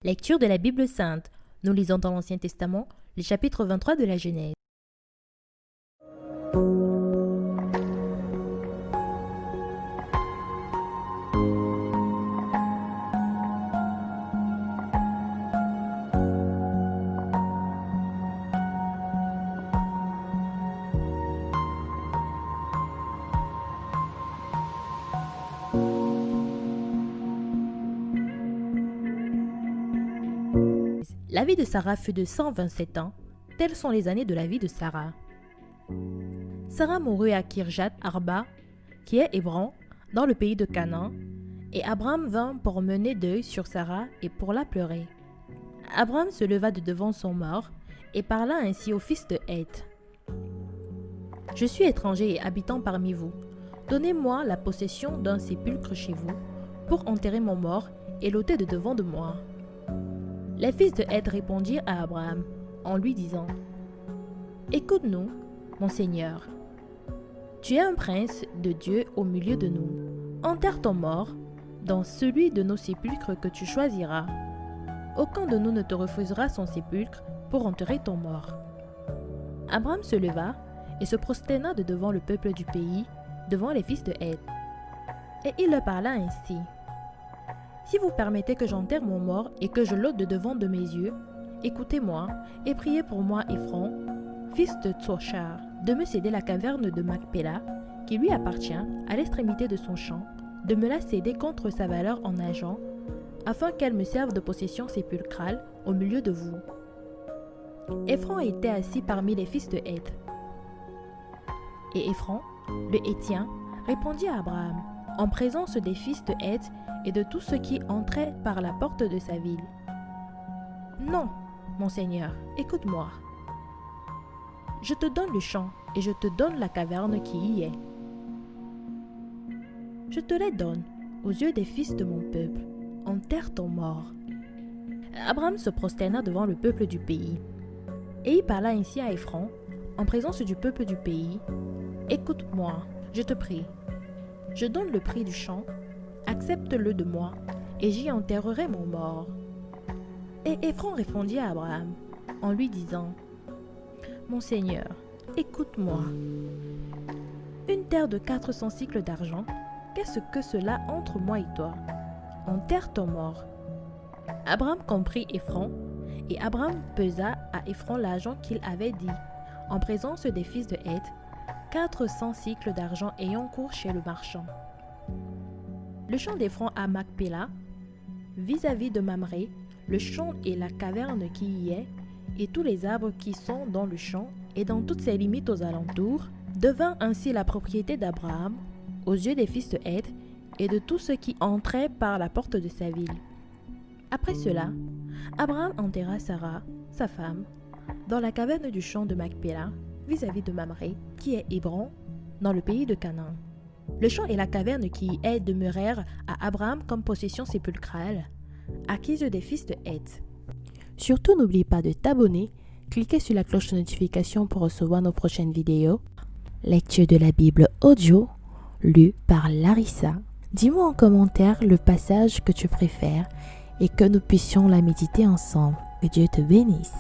Lecture de la Bible sainte. Nous lisons dans l'Ancien Testament le chapitre 23 de la Genèse. La vie de Sarah fut de 127 ans. Telles sont les années de la vie de Sarah. Sarah mourut à Kirjat Arba, qui est Hébron, dans le pays de Canaan, et Abraham vint pour mener deuil sur Sarah et pour la pleurer. Abraham se leva de devant son mort et parla ainsi au fils de Heth. « Je suis étranger et habitant parmi vous. Donnez-moi la possession d'un sépulcre chez vous pour enterrer mon mort et l'ôter de devant de moi. » Les fils de Heth répondirent à Abraham en lui disant : « Écoute-nous, mon Seigneur. Tu es un prince de Dieu au milieu de nous. Enterre ton mort dans celui de nos sépulcres que tu choisiras. Aucun de nous ne te refusera son sépulcre pour enterrer ton mort. » Abraham se leva et se prosterna de devant le peuple du pays, devant les fils de Heth. Et il leur parla ainsi : « Si vous permettez que j'enterre mon mort et que je l'ôte de devant de mes yeux, écoutez-moi et priez pour moi Ephron, fils de Tsochar, de me céder la caverne de Macpéla, qui lui appartient, à l'extrémité de son champ, de me la céder contre sa valeur en argent, afin qu'elle me serve de possession sépulcrale au milieu de vous. » Ephron était assis parmi les fils de Heth. Et Ephron, le Héthien, répondit à Abraham, en présence des fils de Heth et de tous ceux qui entraient par la porte de sa ville : « Non, mon Seigneur, écoute-moi. Je te donne le champ et je te donne la caverne qui y est. Je te les donne aux yeux des fils de mon peuple. Enterre ton mort. » Abraham se prosterna devant le peuple du pays. Et il parla ainsi à Ephron, en présence du peuple du pays : « Écoute-moi, je te prie. Je donne le prix du champ, accepte-le de moi, et j'y enterrerai mon mort. » Et Ephron répondit à Abraham, en lui disant : « Mon Seigneur, écoute-moi. Une terre de 400 cycles d'argent, qu'est-ce que cela entre moi et toi ? Enterre ton mort. » Abraham comprit Ephron, et Abraham pesa à Ephron l'argent qu'il avait dit, en présence des fils de Heth, 400 cycles d'argent ayant cours chez le marchand. Le champ d'Ephron à Macpéla, vis-à-vis de Mamré, le champ et la caverne qui y est, et tous les arbres qui sont dans le champ et dans toutes ses limites aux alentours, devint ainsi la propriété d'Abraham aux yeux des fils de Heth et de tous ceux qui entraient par la porte de sa ville. Après cela, Abraham enterra Sarah, sa femme, dans la caverne du champ de Macpéla, vis-à-vis de Mamré, qui est Hébron, dans le pays de Canaan. Le champ et la caverne qui y est demeurèrent à Abraham comme possession sépulcrale, acquise des fils de Heth. Surtout, n'oublie pas de t'abonner, cliquez sur la cloche de notification pour recevoir nos prochaines vidéos. Lecture de la Bible audio, lue par Larissa. Dis-moi en commentaire le passage que tu préfères et que nous puissions la méditer ensemble. Que Dieu te bénisse.